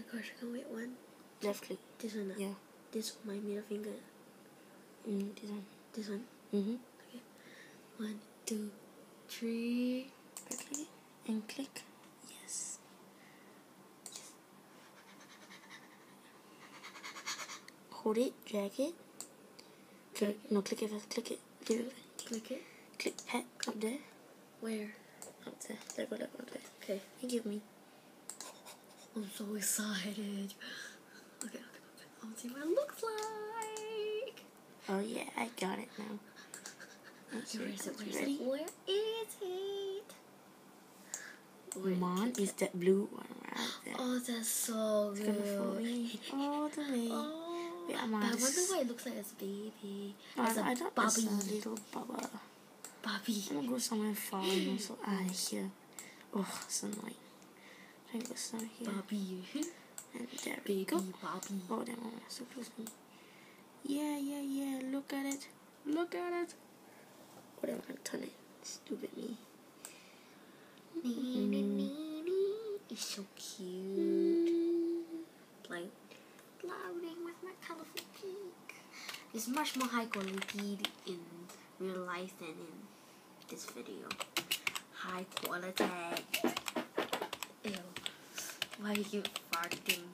my gosh, I can't wait. One. Left click. This one. Yeah. This my middle finger. This one. This one. Okay. 1, 2, 3. Okay. And click. Yes. Hold it. Drag it. Drag. No, click it first. Click it. Leave it. Click it. Click hat up there. Where? Up there. Let go up there. Okay. And give me. I'm so excited. Okay. I want to see what it looks like. Oh yeah, I got it now. Where is it? Ready? Where is it? Mine is that blue one right there. Oh, that's so It's good. gonna follow me all the way. Oh, Wait, but I wonder what it looks like as a baby. As a I don't Bobby. As a little Baba. Bobby. I'm gonna go somewhere far and also out of here. Oh, so annoying. Try to go somewhere here. Bobby. And there we Baby go. Bobby. Oh, that one was so close to me. Yeah. Look at it. Look at it. Oh, I'm gonna turn it. Stupid me. It's so cute. Like floating with my colorful pink. It's much more high quality in real life than in this video. High quality. Ew. Why are you farting?